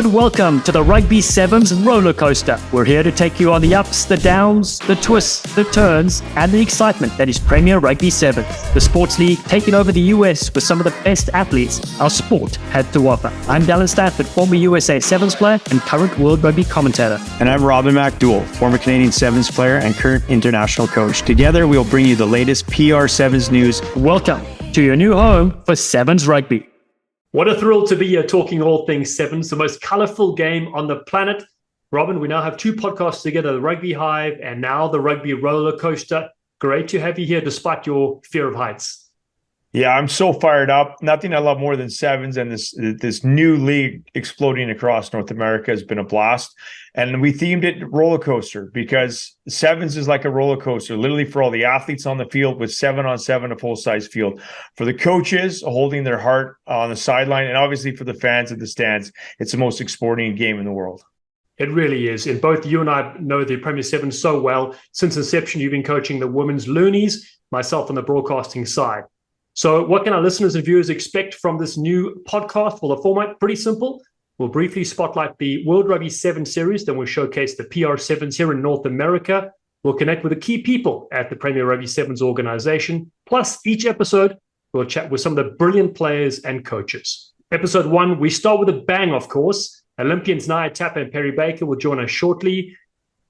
and welcome to the Rugby Sevens Rollercoaster. We're here to take you on the ups, the downs, the twists, the turns, and the excitement that is Premier Rugby Sevens, the sports league taking over the US with some of the best athletes our sport had to offer. I'm Dallen, Stanford, former USA Sevens player and current World Rugby commentator. And I'm MacDowell, former Canadian Sevens player and current international coach. Together, we'll bring you the latest PR Sevens news. Welcome to your new home for Sevens Rugby. What a thrill to be here talking all things Sevens, the most colourful game on the planet. Robin, we now have two podcasts together, the Rugby Hive and now the Rugby Rollercoaster. Great to have you here despite your fear of heights. Yeah, I'm so fired up. Nothing I love more than Sevens, and this new league exploding across North America has been a blast. And we themed it Rollercoaster because Sevens is like a roller coaster, literally for all the athletes on the field with 7-on-7, a full-size field. For the coaches holding their heart on the sideline, and obviously for the fans at the stands, it's the most exciting game in the world. It really is. And both you and I know the Premier Sevens so well. Since inception, you've been coaching the women's loonies, myself on the broadcasting side. So what can our listeners and viewers expect from this new podcast? Well, the format, pretty simple. We'll briefly spotlight the World Rugby Sevens series. Then we'll showcase the PR Sevens here in North America. We'll connect with the key people at the Premier Rugby Sevens organization. Plus, each episode, we'll chat with some of the brilliant players and coaches. Episode 1, we start with a bang, of course. Olympians Naya Tapper and Perry Baker will join us shortly.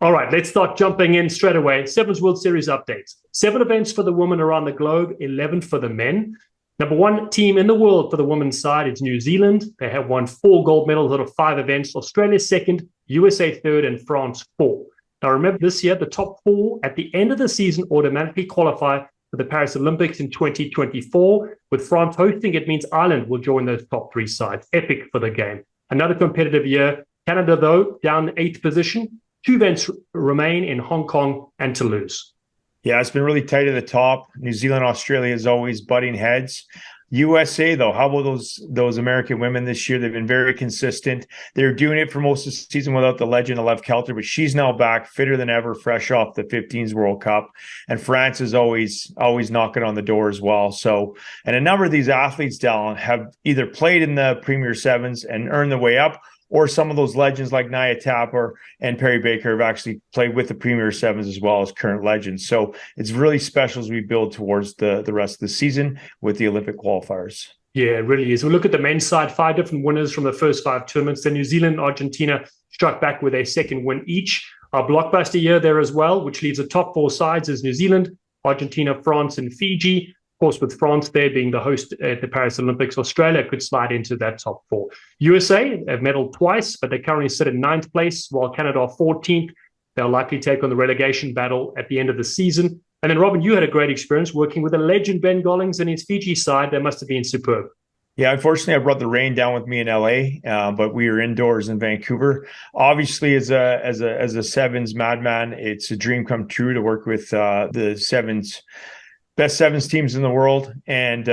All right, let's start jumping in straight away. Sevens World Series updates. 7 events for the women around the globe, 11 for the men. Number 1 team in the world for the women's side is New Zealand. They have won 4 gold medals out of 5 events. Australia second, USA third, and France 4. Now remember this year, the top 4 at the end of the season automatically qualify for the Paris Olympics in 2024. With France hosting, it means Ireland will join those top 3 sides. Epic for the game. Another competitive year. Canada, though, down 8th position. 2 events remain in Hong Kong and Toulouse. Yeah, it's been really tight at the top. New Zealand, Australia is always butting heads. USA, though, how about those American women this year? They've been very consistent. They're doing it for most of the season without the legend Alev Kelter, but she's now back, fitter than ever, fresh off the 15s World Cup. And France is always knocking on the door as well. So, and a number of these athletes, Dallen, have either played in the Premier Sevens and earned their way up, or some of those legends like Naya Tapper and Perry Baker have actually played with the Premier Sevens as well as current legends. So it's really special as we build towards the rest of the season with the Olympic qualifiers. Yeah, it really is. We look at the men's side, 5 different winners from the first 5 tournaments. Then New Zealand and Argentina struck back with a second win each. Our blockbuster year there as well, which leaves the top 4 sides as New Zealand, Argentina, France, and Fiji. Of course, with France there being the host at the Paris Olympics, Australia could slide into that top 4. USA have medaled twice, but they currently sit in 9th place, while Canada are 14th. They'll likely take on the relegation battle at the end of the season. And then, Robin, you had a great experience working with the legend Ben Gollings and his Fiji side. That must have been superb. Yeah, unfortunately, I brought the rain down with me in LA, but we were indoors in Vancouver. Obviously, as a Sevens madman, it's a dream come true to work with the Sevens best Sevens teams in the world. And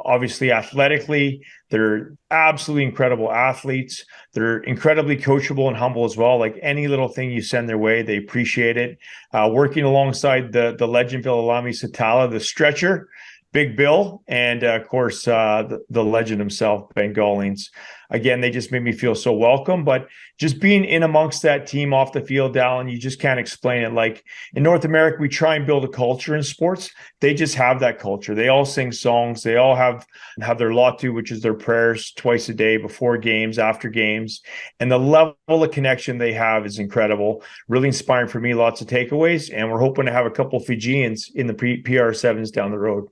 obviously, athletically, they're absolutely incredible athletes. They're incredibly coachable and humble as well. Like any little thing you send their way, they appreciate it. Working alongside the legend Vilalami Satala, the stretcher, Big Bill, and of course, the legend himself, Ben Gollings. Again, they just made me feel so welcome. But just being in amongst that team off the field, Dallen, you just can't explain it. Like in North America, we try and build a culture in sports. They just have that culture. They all sing songs. They all have their latu, which is their prayers twice a day before games, after games. And the level of connection they have is incredible. Really inspiring for me. Lots of takeaways. And we're hoping to have a couple of Fijians in the PR Sevens down the road.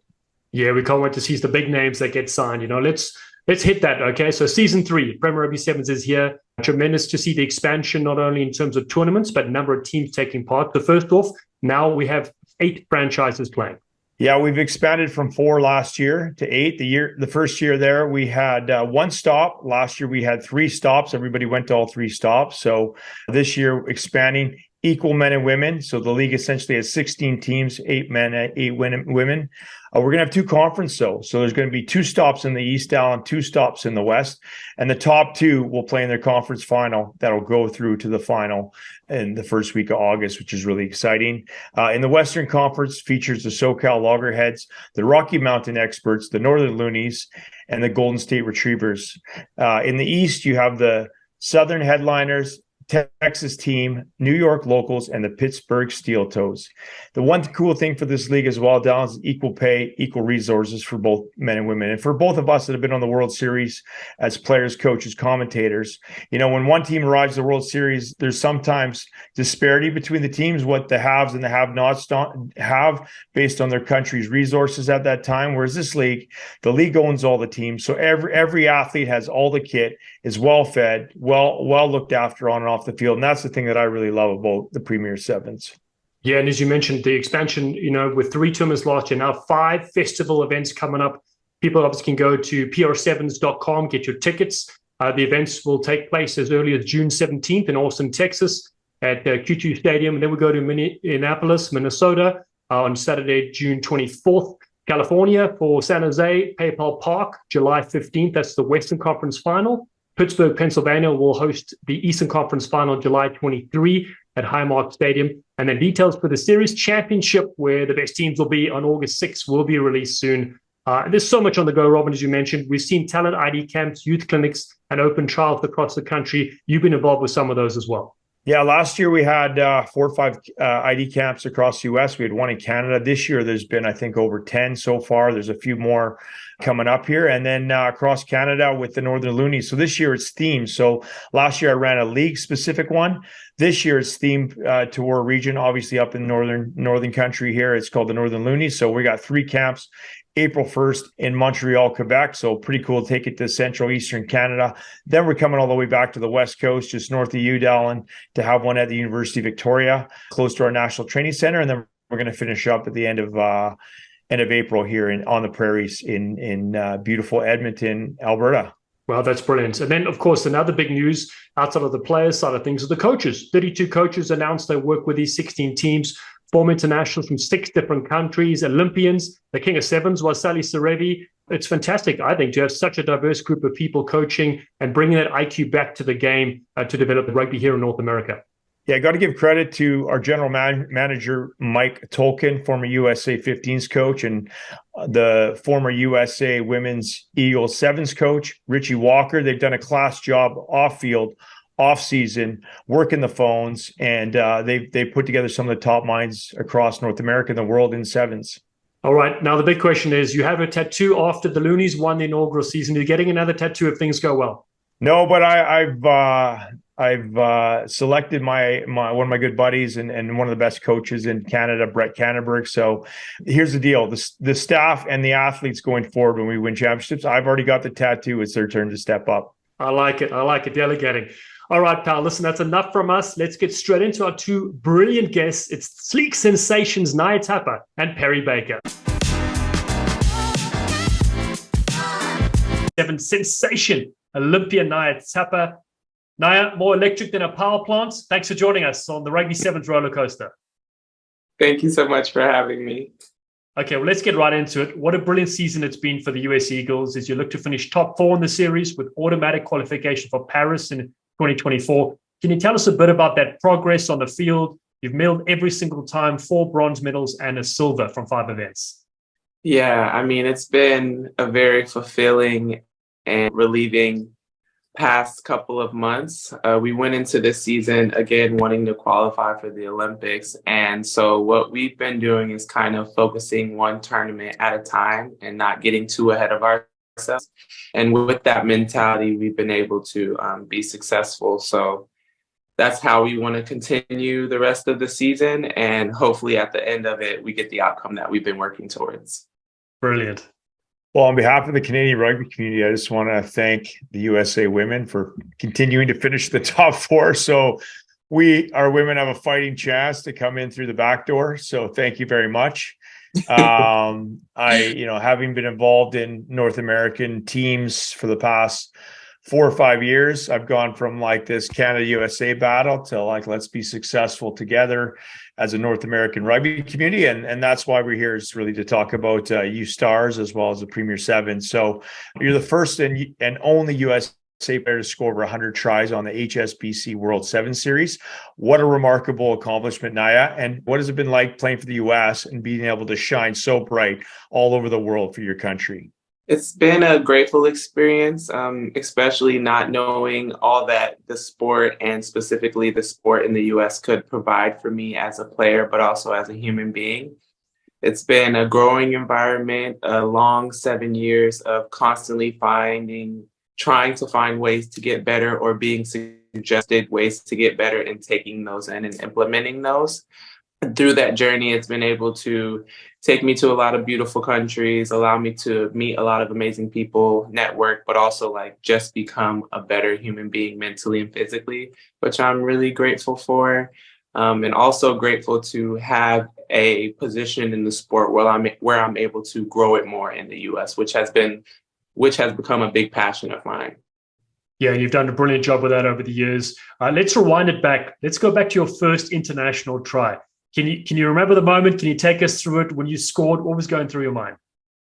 Yeah, we can't wait to see the big names that get signed. You know, let's hit that, okay? So season 3, Premier Rugby Sevens is here. Tremendous to see the expansion, not only in terms of tournaments, but number of teams taking part. So first off, now we have 8 franchises playing. Yeah, we've expanded from 4 last year to 8. The first year there, we had 1 stop. Last year, we had 3 stops. Everybody went to all 3 stops. So this year, expanding equal men and women. So the league essentially has 16 teams, 8 men, 8 women. We're going to have 2 conferences, though. So there's going to be 2 stops in the East, Dallen, 2 stops in the West. And the top 2 will play in their conference final. That'll go through to the final in the first week of August, which is really exciting. In the Western Conference features the SoCal Loggerheads, the Rocky Mountain Experts, the Northern Loonies, and the Golden State Retrievers. In the East, you have the Southern Headliners, Texas Team, New York Locals, and the Pittsburgh Steel Toes. The one cool thing for this league as well, Dallen, is equal pay, equal resources for both men and women. And for both of us that have been on the World Series as players, coaches, commentators, when one team arrives at the World Series, there's sometimes disparity between the teams, what the haves and the have-nots have based on their country's resources at that time. Whereas this league, the league owns all the teams. So every athlete has all the kit, is well fed, well looked after on and off the field. And that's the thing that I really love about the Premier Sevens. Yeah, and as you mentioned, the expansion, with 3 tournaments last year, now 5 festival events coming up. People obviously can go to pr7s.com, get your tickets. The events will take place as early as June 17th in Austin, Texas at Q2 Stadium. And then we go to Minneapolis, Minnesota on Saturday, June 24th. California for San Jose, PayPal Park, July 15th. That's the Western Conference Final. Pittsburgh, Pennsylvania will host the Eastern Conference Final July 23 at Highmark Stadium. And then details for the Series Championship, where the best teams will be on August 6th, will be released soon. There's so much on the go, Robin, as you mentioned. We've seen talent ID camps, youth clinics, and open trials across the country. You've been involved with some of those as well. Yeah, last year we had 4 or 5 ID camps across the U.S. We had 1 in Canada. This year there's been, I think, over 10 so far. There's a few more coming up here. And then across Canada with the Northern Loonies. So this year it's themed. So last year I ran a league-specific one. This year it's themed to our region, obviously up in northern country here. It's called the Northern Loonies. So we got 3 camps. April 1st in Montreal, Quebec. So pretty cool to take it to Central Eastern Canada. Then we're coming all the way back to the West Coast, just north of Dallen, to have one at the University of Victoria, close to our National Training Center. And then we're going to finish up at the end of April here on the prairies in beautiful Edmonton, Alberta. Well, that's brilliant. And then, of course, another big news outside of the players side of things are the coaches. 32 coaches announced they work with these 16 teams. Former internationals from 6 different countries, Olympians. The King of Sevens was Sally Serevi. It's fantastic, I think, to have such a diverse group of people coaching and bringing that IQ back to the game to develop rugby here in North America. Yeah, I got to give credit to our general manager, Mike Tolkien, former USA 15s coach, and the former USA Women's Eagles Sevens coach, Richie Walker. They've done a class job off-field, off-season, working the phones, and they put together some of the top minds across North America and the world in sevens. All right. Now, the big question is, you have a tattoo after the Loonies won the inaugural season. You're getting another tattoo if things go well. No, but I've selected my one of my good buddies and one of the best coaches in Canada, Brett Canterberg. So here's the deal. The staff and the athletes going forward when we win championships, I've already got the tattoo. It's their turn to step up. I like it. Delegating. All right, pal, listen, that's enough from us. Let's get straight into our 2 brilliant guests. It's sleek sensations, Naya Tapper and Perry Baker. Seven sensation, Olympia Naya Tapper. Naya, more electric than a power plant. Thanks for joining us on the Rugby Sevens Rollercoaster. Thank you so much for having me. Okay, well, let's get right into it. What a brilliant season it's been for the US Eagles as you look to finish top 4 in the series with automatic qualification for Paris in 2024. Can you tell us a bit about that progress on the field? You've medaled every single time, 4 bronze medals and a silver from 5 events. Yeah, I mean, it's been a very fulfilling and relieving past couple of months. We went into this season, again, wanting to qualify for the Olympics. And so what we've been doing is kind of focusing one tournament at a time and not getting too ahead of ourselves. And with that mentality, we've been able to be successful. So that's how we want to continue the rest of the season. And hopefully at the end of it, we get the outcome that we've been working towards. Brilliant. Well, on behalf of the Canadian rugby community, I just want to thank the USA women for continuing to finish the top 4. So our women have a fighting chance to come in through the back door. So thank you very much. Having been involved in North American teams for the past 4 or 5 years, I've gone from like this Canada USA battle to like, let's be successful together as a North American rugby community. And that's why we're here, is really to talk about you stars as well as the Premier Sevens. So you're the first and only USA player to score over 100 tries on the HSBC World Sevens Series. What a remarkable accomplishment, Naya. And what has it been like playing for the US and being able to shine so bright all over the world for your country? It's been a grateful experience, especially not knowing all that the sport and specifically the sport in the US could provide for me as a player, but also as a human being. It's been a growing environment, a long 7 years of constantly trying to find ways to get better or being suggested ways to get better and taking those in and implementing those. Through that journey, it's been able to take me to a lot of beautiful countries, allow me to meet a lot of amazing people, network, but also like just become a better human being mentally and physically, which I'm really grateful for. And also grateful to have a position in the sport where I'm able to grow it more in the US, which has become a big passion of mine. Yeah, you've done a brilliant job with that over the years. Let's rewind it back. Let's go back to your first international try. Can you remember the moment? Can you take us through it when you scored? What was going through your mind?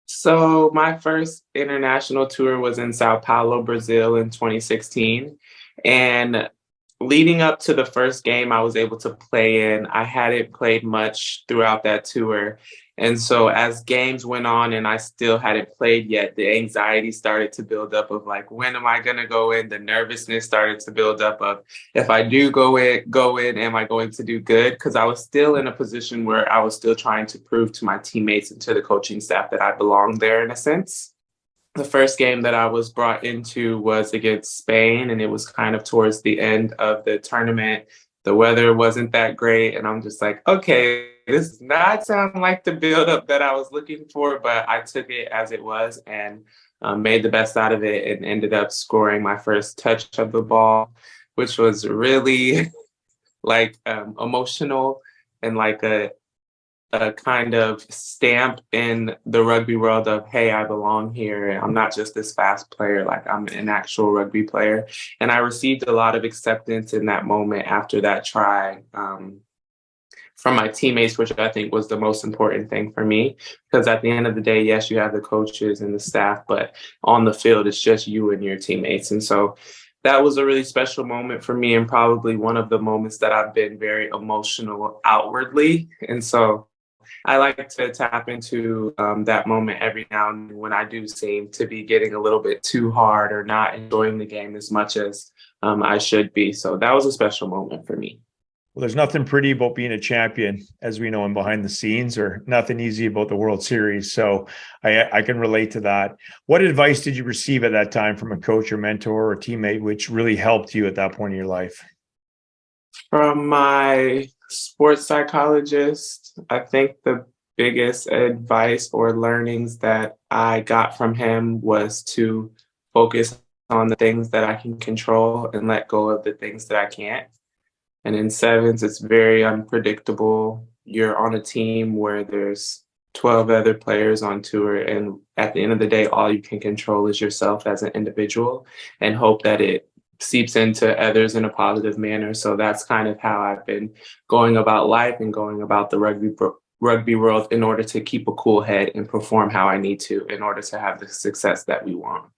So my first international tour was in Sao Paulo, Brazil in 2016. And leading up to the first game I was able to play in, I hadn't played much throughout that tour. And so as games went on and I still hadn't played yet, the anxiety started to build up of like, when am I going to go in? The nervousness started to build up of, if I do go in, am I going to do good? Because I was still in a position where I was still trying to prove to my teammates and to the coaching staff that I belonged there in a sense. The first game that I was brought into was against Spain, and it was kind of towards the end of the tournament. The weather wasn't that great, and I'm just like, okay, this does not sound like the buildup that I was looking for, but I took it as it was and made the best out of it and ended up scoring my first touch of the ball, which was really like emotional and like a kind of stamp in the rugby world of, hey, I belong here. I'm not just this fast player, like I'm an actual rugby player. And I received a lot of acceptance in that moment after that try from my teammates, which I think was the most important thing for me. Because at the end of the day, yes, you have the coaches and the staff, but on the field, it's just you and your teammates. And so that was a really special moment for me and probably one of the moments that I've been very emotional outwardly. And so I like to tap into that moment every now and then when I do seem to be getting a little bit too hard or not enjoying the game as much as I should be. So that was a special moment for me. Well, there's nothing pretty about being a champion, as we know, in behind the scenes, or nothing easy about the World Series. So I can relate to that. What advice did you receive at that time from a coach or mentor or teammate, which really helped you at that point in your life? From my sports psychologist, I think the biggest advice or learnings that I got from him was to focus on the things that I can control and let go of the things that I can't. And in sevens, it's very unpredictable. You're on a team where there's 12 other players on tour. And at the end of the day, all you can control is yourself as an individual and hope that it seeps into others in a positive manner. So that's kind of how I've been going about life and going about the rugby world in order to keep a cool head and perform how I need to in order to have the success that we want.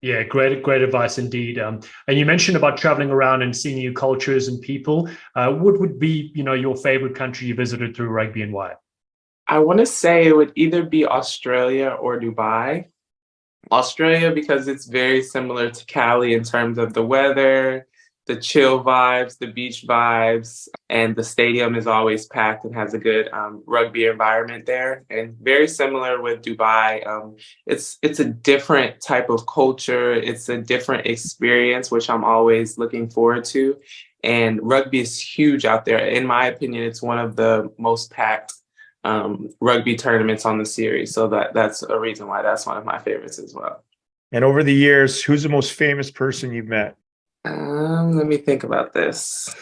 Yeah, great advice indeed. And you mentioned about traveling around and seeing new cultures and people. What would be, your favorite country you visited through rugby and why? I want to say it would either be Australia or Dubai. Australia, because it's very similar to Cali in terms of the weather, the chill vibes, the beach vibes, and the stadium is always packed and has a good rugby environment there. And very similar with Dubai, it's a different type of culture. It's a different experience, which I'm always looking forward to. And rugby is huge out there. In my opinion, it's one of the most packed rugby tournaments on the series. So that's a reason why that's one of my favorites as well. And over the years, who's the most famous person you've met? Let me think about this.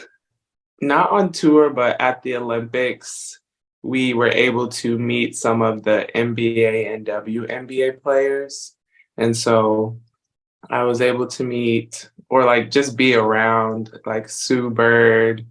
Not on tour, but at the Olympics, we were able to meet some of the NBA and WNBA players. And so I was able to meet or like just be around like Sue Bird.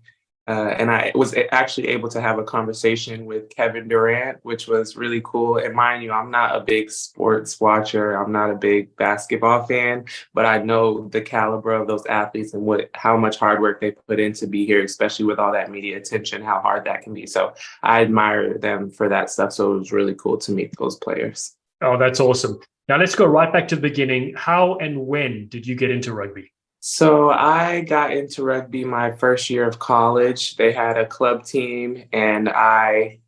And I was actually able to have a conversation with Kevin Durant, which was really cool. And mind you, I'm not a big sports watcher. I'm not a big basketball fan, but I know the caliber of those athletes and how much hard work they put in to be here, especially with all that media attention, how hard that can be. So I admire them for that stuff. So it was really cool to meet those players. Oh, that's awesome. Now let's go right back to the beginning. How and when did you get into rugby? So I got into rugby my first year of college. They had a club team, and I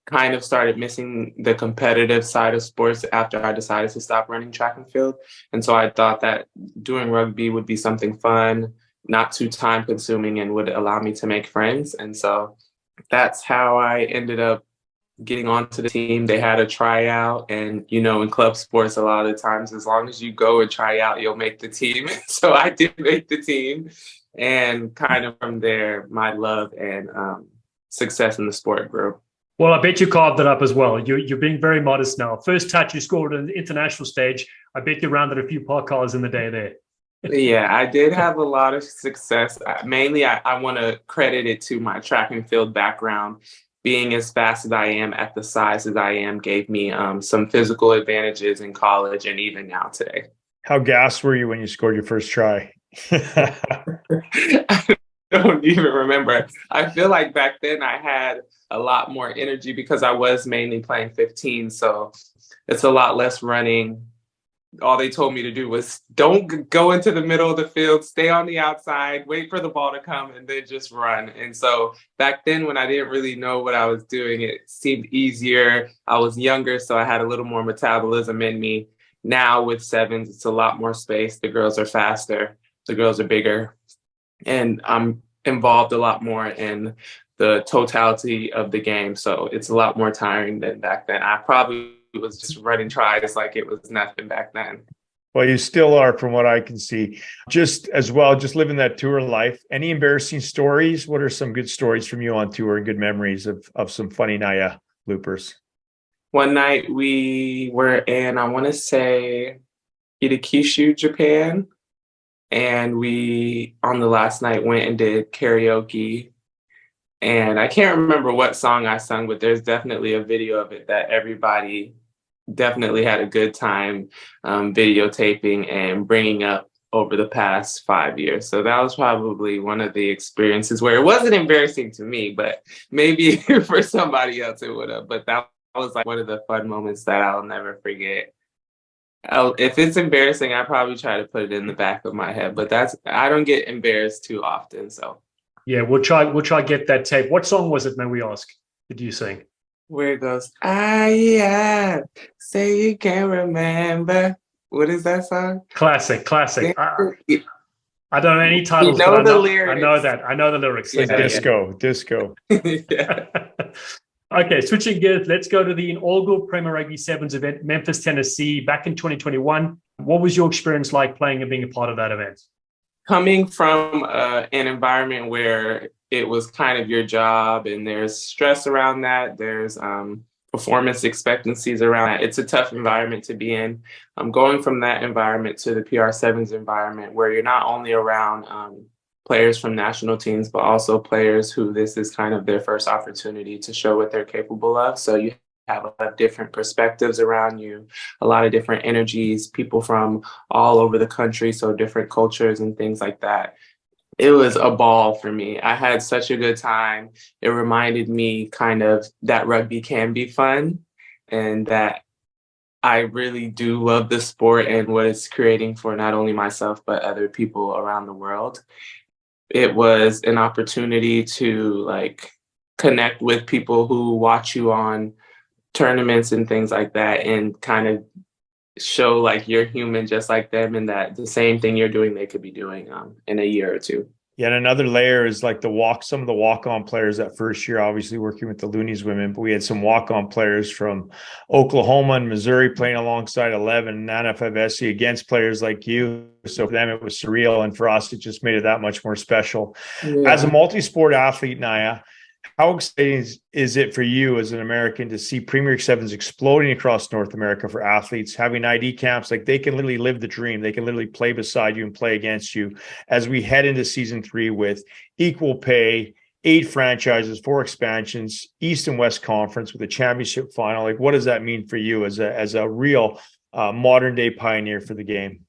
kind of started missing the competitive side of sports after I decided to stop running track and field. And so I thought that doing rugby would be something fun, not too time consuming, and would allow me to make friends. And so that's how I ended up getting onto the team. They had a tryout, and in club sports, a lot of the times, as long as you go and try out, you'll make the team. So I did make the team, and kind of from there, my love and success in the sport grew. Well, I bet you carved it up as well. You're being very modest now. First touch, you scored on the international stage. I bet you rounded a few park cars in the day there. Yeah, I did have a lot of success. Mainly, I want to credit it to my track and field background. Being as fast as I am at the size as I am gave me some physical advantages in college and even now today. How gassed were you when you scored your first try? I don't even remember. I feel like back then I had a lot more energy because I was mainly playing 15. So it's a lot less running. All they told me to do was don't go into the middle of the field, stay on the outside, wait for the ball to come, and then just run. And so back then, when I didn't really know what I was doing, it seemed easier. I was younger, so I had a little more metabolism in me. Now with sevens, it's a lot more space. The girls are faster. The girls are bigger. And I'm involved a lot more in the totality of the game. So it's a lot more tiring than back then. I probably was just running tries like it was nothing back then. Well, you still are, from what I can see. Just as well, just living that tour life. Any embarrassing stories? What are some good stories from you on tour and good memories of some funny Naya bloopers? One night we were in, I want to say, Kitakyushu, Japan. And we, on the last night, went and did karaoke. And I can't remember what song I sung, but there's definitely a video of it that everybody definitely had a good time videotaping and bringing up over the past 5 years. So that was probably one of the experiences where it wasn't embarrassing to me, but maybe for somebody else it would have. But that was like one of the fun moments that I'll never forget. If it's embarrassing, I probably try to put it in the back of my head, but I don't get embarrassed too often. So yeah, we'll try get that tape. What song was it, may we ask? Did you sing? Where it goes, yeah, say you can't remember. What is that song? Classic. I don't know any titles, but the lyrics. I know that. I know the lyrics. Yeah, disco. Yeah. Okay, switching gears, let's go to the inaugural Premier Rugby Sevens event, Memphis, Tennessee, back in 2021. What was your experience like playing and being a part of that event? Coming from an environment where it was kind of your job and there's stress around that, there's performance expectancies around that. It's a tough environment to be in. Going from that environment to the PR7s environment where you're not only around players from national teams, but also players who this is kind of their first opportunity to show what they're capable of. So you have a lot of different perspectives around you, a lot of different energies, people from all over the country, so different cultures and things like that. It was a ball for me. I had such a good time. It reminded me kind of that rugby can be fun and that I really do love the sport and what it's creating for not only myself, but other people around the world. It was an opportunity to connect with people who watch you on tournaments and things like that and kind of show you're human just like them and that the same thing you're doing, they could be doing in a year or two. Yeah, and another layer is some of the walk-on players that first year, obviously working with the Loonies women, but we had some walk-on players from Oklahoma and Missouri playing alongside 11 and Nana Tapper against players like you. So for them, it was surreal. And for us, it just made it that much more special. Yeah. As a multi-sport athlete, Naya, how exciting is it for you as an American to see Premier Sevens exploding across North America for athletes, having ID camps? They can literally live the dream. They can literally play beside you and play against you as we head into season 3 with equal pay, 8 franchises, 4 expansions, East and West Conference with a championship final. What does that mean for you as a real modern day pioneer for the game?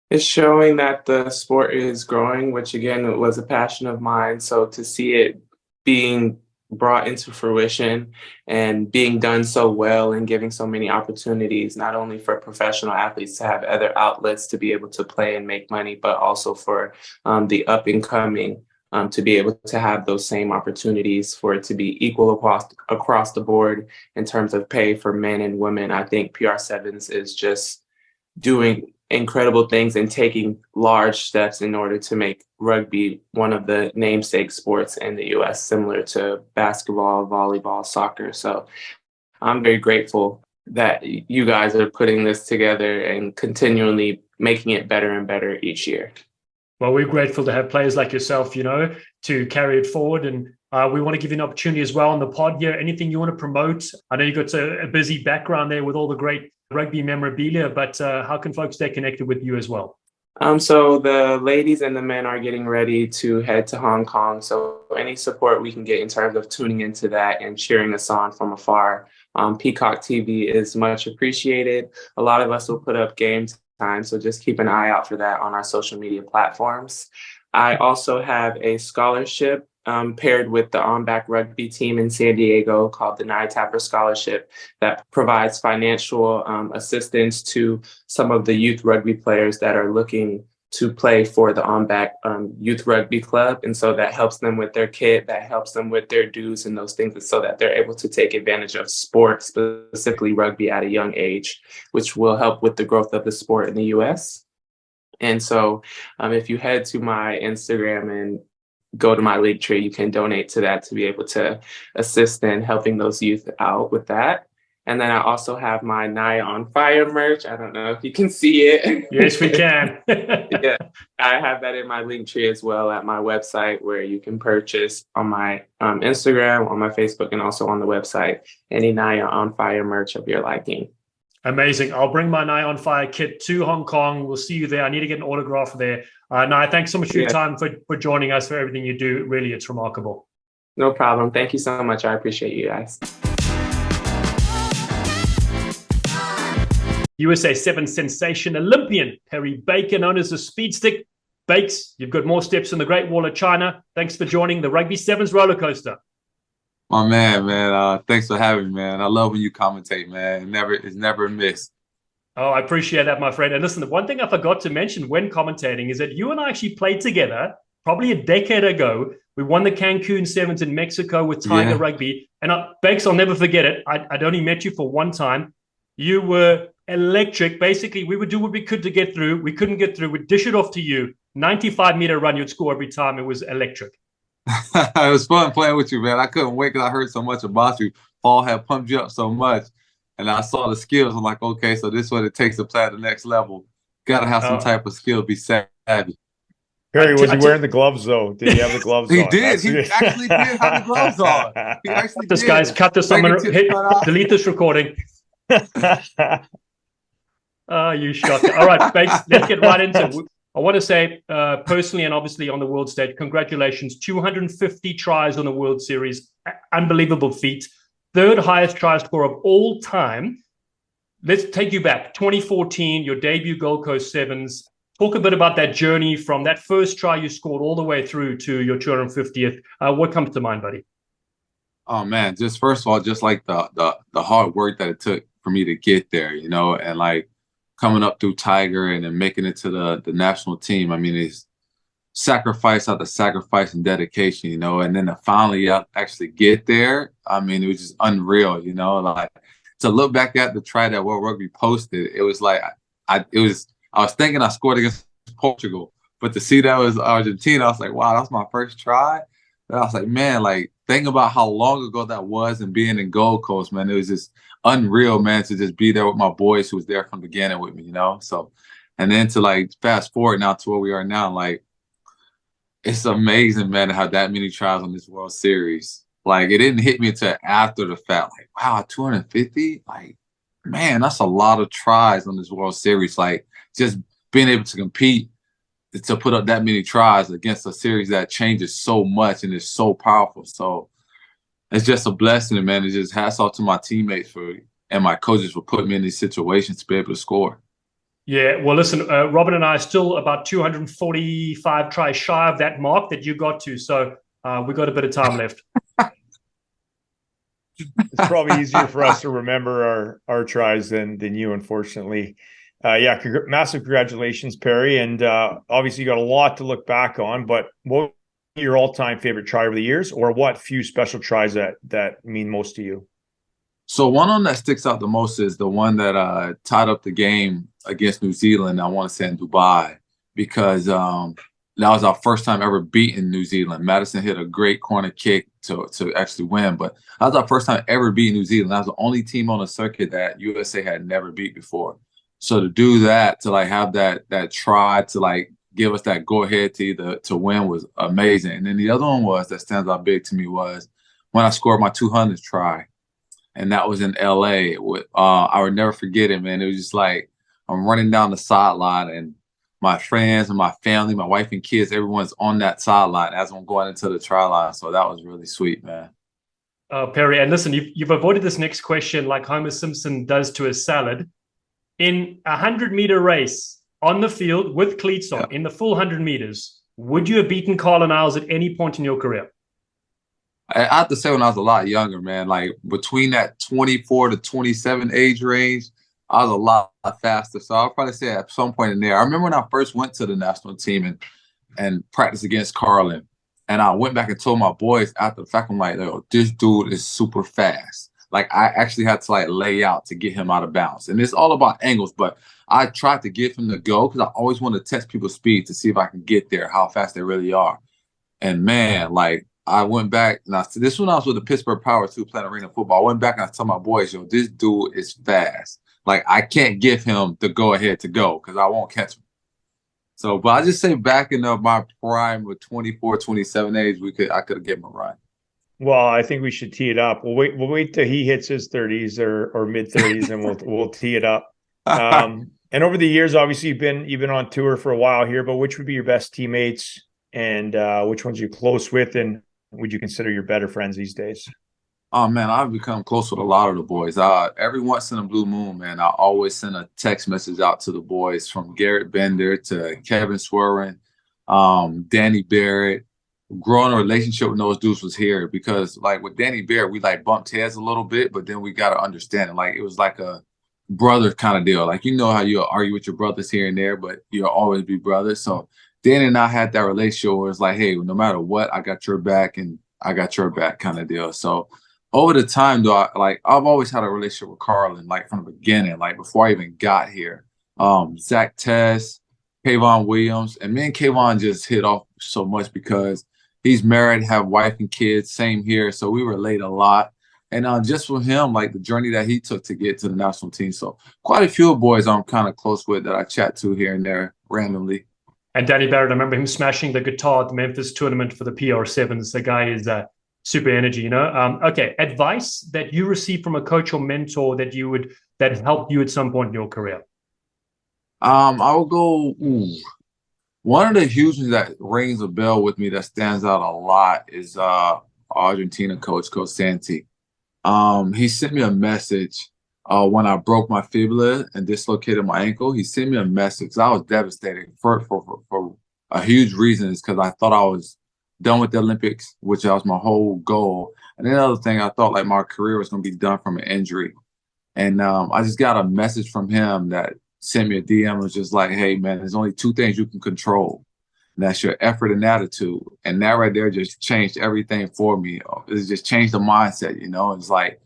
It's showing that the sport is growing, which again was a passion of mine. So to see it being brought into fruition and being done so well and giving so many opportunities, not only for professional athletes to have other outlets to be able to play and make money, but also for the up and coming to be able to have those same opportunities, for it to be equal across the board in terms of pay for men and women. I think PR Sevens is just doing incredible things and taking large steps in order to make rugby one of the namesake sports in the US, similar to basketball, volleyball, soccer. So I'm very grateful that you guys are putting this together and continually making it better and better each year. Well, we're grateful to have players like yourself, to carry it forward. And we want to give you an opportunity as well on the pod here. Anything you want to promote? I know you've got a busy background there with all the great rugby memorabilia, but how can folks stay connected with you as well? So the ladies and the men are getting ready to head to Hong Kong. So any support we can get in terms of tuning into that and cheering us on from afar, Peacock TV is much appreciated. A lot of us will put up game time, so just keep an eye out for that on our social media platforms. I also have a scholarship paired with the on-back rugby team in San Diego called the Naya Tapper Scholarship that provides financial assistance to some of the youth rugby players that are looking to play for the on-back youth rugby club. And so that helps them with their kit, that helps them with their dues and those things, so that they're able to take advantage of sport, specifically rugby, at a young age, which will help with the growth of the sport in the US. And so if you head to my Instagram and go to my link tree, you can donate to that to be able to assist in helping those youth out with that. And then I also have my Naya on Fire merch. I don't know if you can see it. Yes, we can. Yeah, I have that in my link tree as well at my website, where you can purchase on my Instagram, on my Facebook, and also on the website, any Naya on Fire merch of your liking. Amazing. I'll bring my Naya on Fire kit to Hong Kong. We'll see you there. I need to get an autograph there. Naya, thanks so much for your time, for joining us, for everything you do. Really, it's remarkable. No problem. Thank you so much. I appreciate you guys. USA Sevens sensation Olympian Perry Baker, known as the Speed Stick. Bakes, you've got more steps in the Great Wall of China. Thanks for joining the Rugby Sevens Rollercoaster. My man. Thanks for having me, man. I love when you commentate, man. It's never a miss. Oh, I appreciate that, my friend. And listen, the one thing I forgot to mention when commentating is that you and I actually played together probably a decade ago. We won the Cancun Sevens in Mexico with Tiger Rugby. And Bakes, I'll never forget it. I'd only met you for one time. You were electric. Basically, we would do what we could to get through. We couldn't get through. We'd dish it off to you. 95-meter run, you'd score every time. It was electric. It was fun playing with you, man. I couldn't wait because I heard so much about you. Paul had pumped you up so much. And I saw the skills. I'm like, okay, so this is what it takes to play at the next level. Got to have some type of skill, be savvy. Perry, was he wearing the gloves, though? Did he have the gloves on? He did. He actually did have the gloves on. He actually this did. Guys, cut this. I'm going to delete this recording. You shocked. All right, Bakes, let's get right into it. I want to say personally and obviously on the world stage, congratulations. 250 tries on the World Series. Unbelievable feat. Third highest try score of all time. Let's take you back. 2014, your debut Gold Coast Sevens. Talk a bit about that journey from that first try you scored all the way through to your 250th. What comes to mind, buddy? Oh, man, just first of all, just like the hard work that it took for me to get there, and like coming up through Tiger and then making it to the national team. I mean, it's sacrifice after sacrifice and dedication, and then to finally actually get there. I mean, it was just unreal, like to look back at the try that World Rugby posted. It was like, I was thinking I scored against Portugal, but to see that was Argentina, I was like, wow, that's my first try. And I was like, man, like think about how long ago that was and being in Gold Coast, man. It was just unreal, man, to just be there with my boys who was there from the beginning with me, So, and then to like fast forward now to where we are now, like it's amazing, man, to have that many tries on this World Series. Like it didn't hit me until after the fact. Like, wow, 250? Like, man, that's a lot of tries on this World Series. Like just being able to compete to put up that many tries against a series that changes so much and is so powerful. So it's just a blessing, man. It's just hats off to my teammates and my coaches for putting me in these situations to be able to score. Yeah, well, listen, Robin and I are still about 245 tries shy of that mark that you got to. So we got a bit of time left. It's probably easier for us to remember our tries than you, unfortunately. Yeah, massive congratulations, Perry. And obviously, you got a lot to look back on. But what are your all-time favorite try over the years, or what few special tries that mean most to you? So one of them that sticks out the most is the one that tied up the game against New Zealand. I want to say in Dubai, because that was our first time ever beating New Zealand. Madison hit a great corner kick to actually win, but that was our first time ever beating New Zealand. That was the only team on the circuit that USA had never beat before. So to do that, to like have that try to like give us that go ahead to win was amazing. And then the other one that stands out big to me was when I scored my 200th try, and that was in LA. I would never forget it, man. It was just like I'm running down the sideline, and my friends and my family, my wife and kids, everyone's on that sideline as I'm going into the try line. So that was really sweet, man. Perry, and listen, you've avoided this next question like Homer Simpson does to a salad. In a 100-meter race on the field with cleats on, in the full 100 meters, would you have beaten Carl Niles at any point in your career? I have to say when I was a lot younger, man, like between that 24 to 27 age range, I was a lot faster. So I'll probably say at some point in there. I remember when I first went to the national team and practiced against Carlin. And I went back and told my boys after the fact, I'm like, oh, this dude is super fast. Like I actually had to like lay out to get him out of bounds. And it's all about angles, but I tried to get him to go because I always want to test people's speed to see if I can get there, how fast they really are. And man, like I went back, and this one I was with the Pittsburgh Pirates too, playing arena football. I went back and I told my boys, yo, this dude is fast. Like I can't give him the go ahead to go because I won't catch him. So, but I just say back in my prime with 24, 27 age, I could have given him a run. Well, I think we should tee it up. We'll wait till he hits his 30s or mid 30s, and we'll tee it up. And over the years, obviously you've been on tour for a while here, but which would be your best teammates, and which ones are you close with, and would you consider your better friends these days? Oh man, I've become close with a lot of the boys. Every once in a blue moon, man, I always send a text message out to the boys, from Garrett Bender to Kevin Swerin, Danny Barrett. Growing a relationship with those dudes was here because, like, with Danny Barrett, we like bumped heads a little bit, but then we got to understand it. Like, it was like a brother kind of deal. Like, you know how you'll argue with your brothers here and there, but you'll always be brothers. So Danny and I had that relationship where it's like, hey, no matter what, I got your back and I got your back kind of deal. So over the time, though, I've always had a relationship with Carlin, like from the beginning, like before I even got here. Zach Tess, Kayvon Williams, and me and Kayvon just hit off so much because he's married, have wife and kids, same here. So we relate a lot. And just for him, like the journey that he took to get to the national team. So quite a few boys I'm kind of close with that I chat to here and there randomly. And Danny Barrett, I remember him smashing the guitar at the Memphis tournament for the PR Sevens. The guy is super energy, you know. Okay, advice that you received from a coach or mentor that helped you at some point in your career. I will go. One of the huge ones that rings a bell with me that stands out a lot is Argentina coach Santi. He sent me a message when I broke my fibula and dislocated my ankle. He sent me a message. I was devastated for a huge reason, is because I thought I was done with the Olympics, which was my whole goal. And then another thing, I thought like my career was going to be done from an injury. And I just got a message from him that sent me a DM. It was just like, hey, man, there's only two things you can control. And that's your effort and attitude. And that right there just changed everything for me. It just changed the mindset, you know. It's like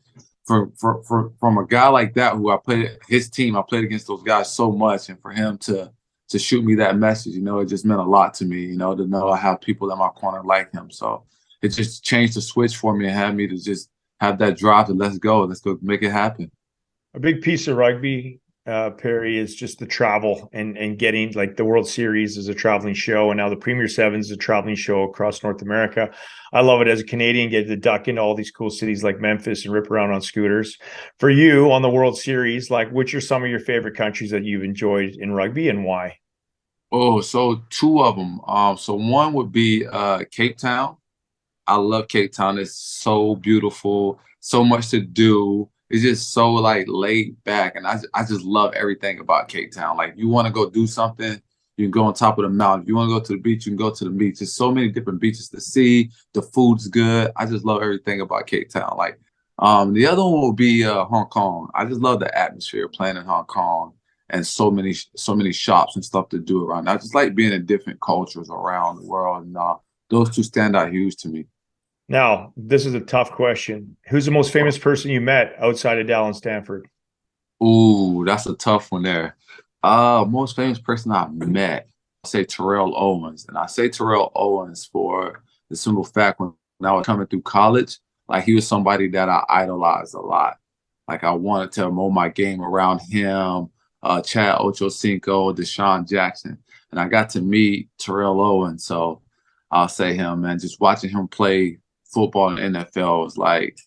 from a guy like that who I played his team, I played against those guys so much. And for him to shoot me that message, you know, it just meant a lot to me, you know, to know I have people in my corner like him. So it just changed the switch for me and had me to just have that drive to let's go make it happen. A big piece of rugby, Perry, is just the travel and getting, like, the World Series is a traveling show, and now the Premier Sevens is a traveling show across North America. I love it as a Canadian, get to duck into all these cool cities like Memphis and rip around on scooters. For you on the World Series, like, which are some of your favorite countries that you've enjoyed in rugby and why? Oh, so two of them. So one would be Cape Town. I love Cape Town. It's so beautiful, so much to do. It's just so like laid back, and I just love everything about Cape Town. Like, you want to go do something, you can go on top of the mountain. If you want to go to the beach, you can go to the beach. There's so many different beaches to see. The food's good. I just love everything about Cape Town. Like, The other one will be Hong Kong. I just love the atmosphere playing in Hong Kong and so many shops and stuff to do around. I just like being in different cultures around the world, and those two stand out huge to me. Now, this is a tough question. Who's the most famous person you met outside of Dallen, Stanford? Ooh, that's a tough one there. Most famous person I've met, I say Terrell Owens. And I say Terrell Owens for the simple fact when I was coming through college, like he was somebody that I idolized a lot. Like I wanted to mold my game around him, Chad Ochocinco, Deshaun Jackson. And I got to meet Terrell Owens. So I'll say him, man, just watching him play football in the NFL was like,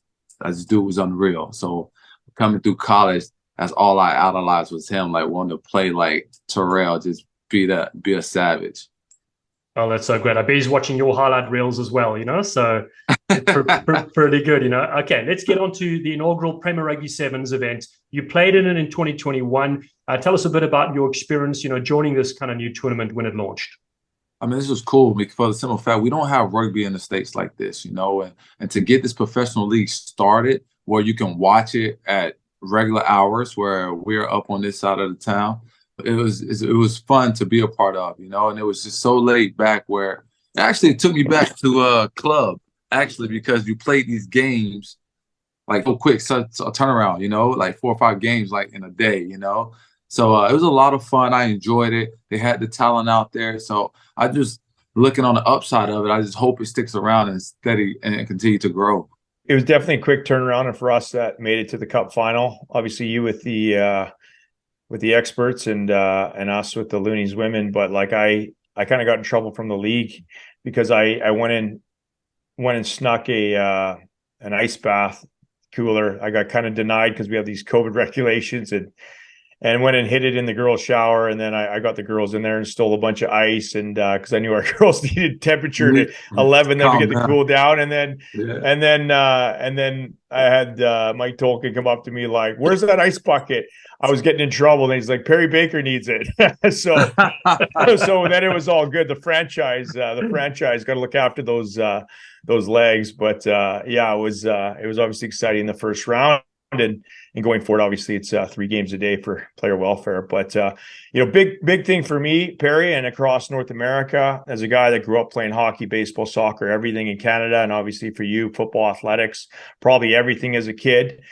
this dude was unreal. So coming through college, that's all I idolized was him, like wanting to play like Terrell, just be a savage. Oh, that's so great. I bet he's watching your highlight reels as well, so pretty good, Okay, let's get on to the inaugural Premier Rugby Sevens event. You played in it in 2021. Tell us a bit about your experience, joining this kind of new tournament when it launched. I mean, this was cool because for the simple fact, we don't have rugby in the States like this, and to get this professional league started where you can watch it at regular hours where we're up on this side of the town, it was fun to be a part of, and it was just so laid back where it took me back to a club, actually, because you played these games like so quick, such a turnaround, like 4 or 5 games like in a day, So it was a lot of fun. I enjoyed it. They had the talent out there. So I just looking on the upside of it, I just hope it sticks around and steady and continue to grow. It was definitely a quick turnaround, and for us that made it to the Cup final. Obviously, you with the experts and us with the Loonies women. But like I kind of got in trouble from the league because I went and snuck an ice bath cooler. I got kind of denied because we have these COVID regulations, and went and hid it in the girls' shower. And then I got the girls in there and stole a bunch of ice. And because I knew our girls needed temperature to 11 them to get the cool down. And then I had Mike Tolkien come up to me like, "Where's that ice bucket?" I was getting in trouble. And he's like, "Perry Baker needs it." so then it was all good. The franchise got to look after those legs. But it was obviously exciting in the first round. And going forward, obviously, it's 3 games a day for player welfare. But big thing for me, Perry, and across North America, as a guy that grew up playing hockey, baseball, soccer, everything in Canada, and obviously for you, football, athletics, probably everything as a kid.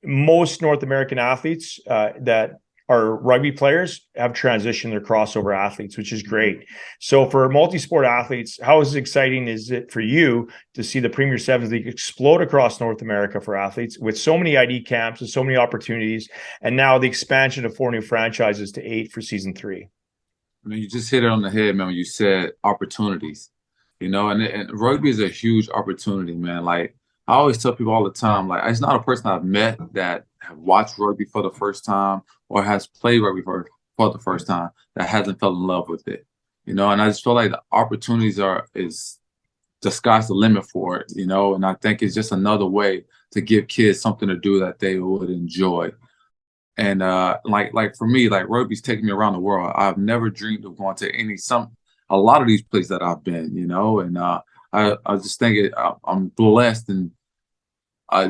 Most North American athletes that are rugby players have transitioned their crossover athletes, which is great. So for multi-sport athletes, how exciting is it for you to see the Premier Sevens League explode across North America for athletes with so many ID camps and so many opportunities, and now the expansion of 4 new franchises to 8 for season 3? I mean, you just hit it on the head, man, when you said opportunities, and rugby is a huge opportunity, man. Like I always tell people all the time, like it's not a person I've met that have watched rugby for the first time or has played rugby for the first time that hasn't fell in love with it, and I just feel like the opportunities is the sky's the limit for it, and I think it's just another way to give kids something to do that they would enjoy. And like for me, like rugby's taking me around the world. I've never dreamed of going to a lot of these places that I've been, and I just think I'm blessed and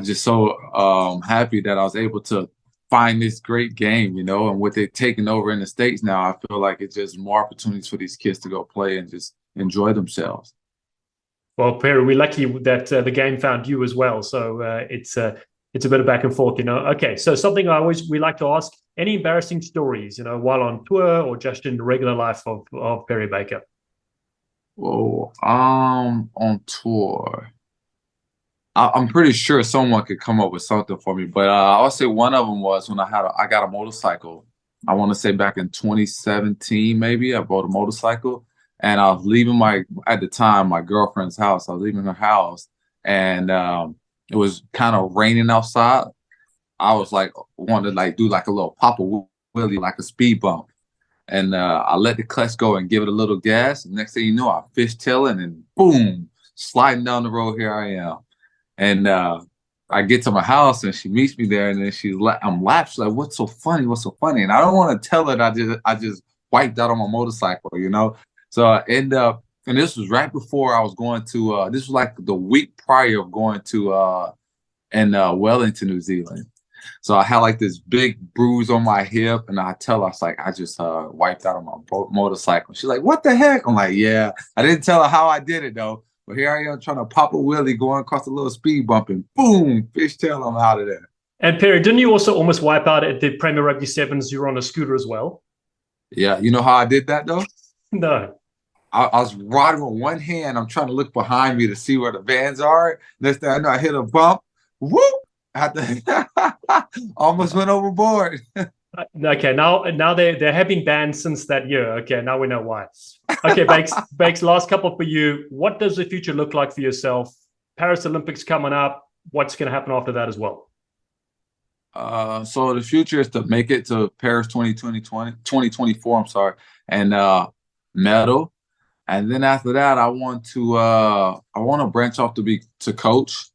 just so happy that I was able to find this great game, and with it taking over in the States now, I feel like it's just more opportunities for these kids to go play and just enjoy themselves. Well, Perry, we're lucky that the game found you as well. So it's a bit of back and forth, Okay, so something we like to ask: any embarrassing stories, while on tour or just in the regular life of Perry Baker? Well, on tour, I'm pretty sure someone could come up with something for me, but I'll say one of them was when I got a motorcycle. I want to say back in 2017, maybe I bought a motorcycle, and I was leaving at the time my girlfriend's house. I was leaving her house, and it was kind of raining outside. I was like wanted to do like a little pop wheelie, like a speed bump, and I let the clutch go and give it a little gas. And next thing you know, I fishtailing and boom, sliding down the road. Here I am. And I get to my house and she meets me there, and then I'm laughing. She's like, "What's so funny? What's so funny?" And I don't want to tell her that I just wiped out on my motorcycle, So I end up, and this was right before I was going to. This was like the week prior of going to in Wellington, New Zealand. So I had like this big bruise on my hip, and I tell her, I was like, I just wiped out on my motorcycle. She's like, what the heck? I'm like, yeah. I didn't tell her how I did it though. But here I am trying to pop a wheelie, going across a little speed bump, and boom, fishtail, I'm out of there. And Perry, didn't you also almost wipe out at the Premier Rugby Sevens? You were on a scooter as well. Yeah, you know how I did that though? No. I was riding with one hand. I'm trying to look behind me to see where the vans are. Next thing I know, I hit a bump. Whoop! Almost went overboard. Okay, now there have been banned since that year. Okay, now we know why. Okay, Bakes, last couple for you. What does the future look like for yourself? Paris Olympics coming up. What's going to happen after that as well? So the future is to make it to Paris 2024, I'm sorry, and medal. And then after that, I want to branch off to coach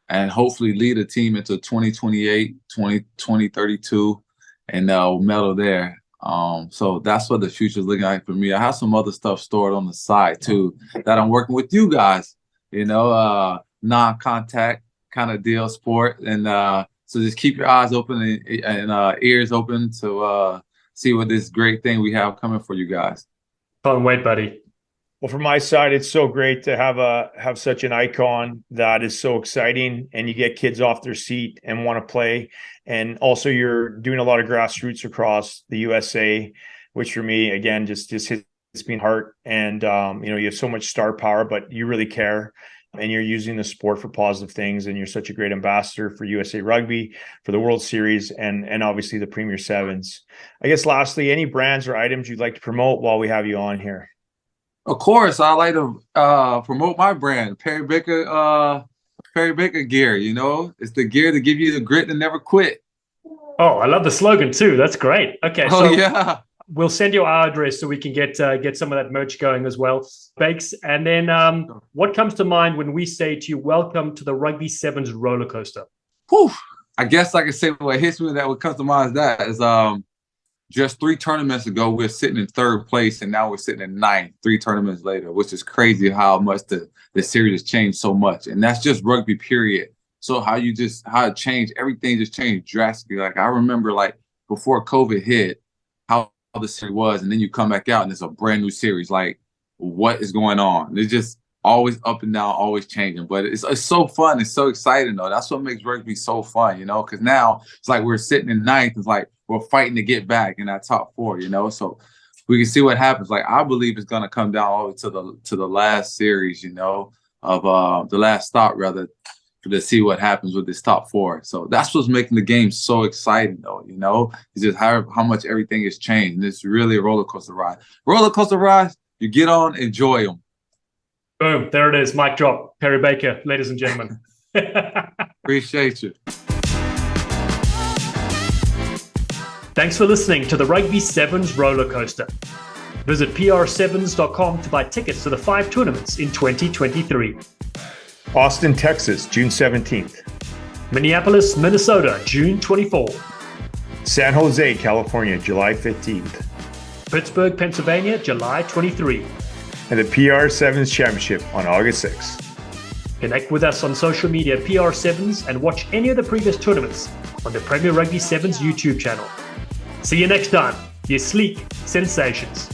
and hopefully lead a team into 2028, 2032 and medal there. So that's what the future is looking like for me. I have some other stuff stored on the side too that I'm working with you guys, non-contact kind of deal sport. And so just keep your eyes open and ears open to see what this great thing we have coming for you guys. Can't wait, buddy. Well, from my side, it's so great to have such an icon that is so exciting, and you get kids off their seat and want to play. And also, you're doing a lot of grassroots across the USA, which for me, again, just hits me in heart. And you have so much star power, but you really care, and you're using the sport for positive things. And you're such a great ambassador for USA Rugby, for the World Series, and obviously the Premier Sevens. I guess lastly, any brands or items you'd like to promote while we have you on here? Of course, I like to promote my brand, Perry Baker gear. It's the gear to give you the grit to never quit. Oh, I love the slogan too. That's great. Okay, so yeah, we'll send you our address so we can get some of that merch going as well, Bakes. And then, what comes to mind when we say to you, "Welcome to the Rugby Sevens Rollercoaster"? Whew. I guess I can say what hits me that what comes to mind is just 3 tournaments ago, we're sitting in 3rd place, and now we're sitting in 9th, 3 tournaments later, which is crazy how much the series has changed so much. And that's just rugby, period. So how it changed, everything just changed drastically. Like I remember like before COVID hit, how the series was, and then you come back out and it's a brand new series. Like, what is going on? It's just always up and down, always changing. But it's so fun. It's so exciting, though. That's what makes rugby so fun, because now it's like we're sitting in 9th. It's like we're fighting to get back in that top 4, so we can see what happens. Like I believe it's going to come down all the way to the last series, of the last stop rather, to see what happens with this top 4. So that's what's making the game so exciting, though. It's just how much everything has changed. And it's really a roller coaster ride. Roller coaster rides, you get on, enjoy them. Boom, there it is. Mic drop. Perry Baker, ladies and gentlemen. Appreciate you. Thanks for listening to the Rugby Sevens Roller Coaster. Visit pr7s.com to buy tickets to the 5 tournaments in 2023. Austin, Texas, June 17th. Minneapolis, Minnesota, June 24th. San Jose, California, July 15th. Pittsburgh, Pennsylvania, July 23. And the PR7s Championship on August 6th. Connect with us on social media at PR7s and watch any of the previous tournaments on the Premier Rugby Sevens YouTube channel. See you next time. You sleek sensations.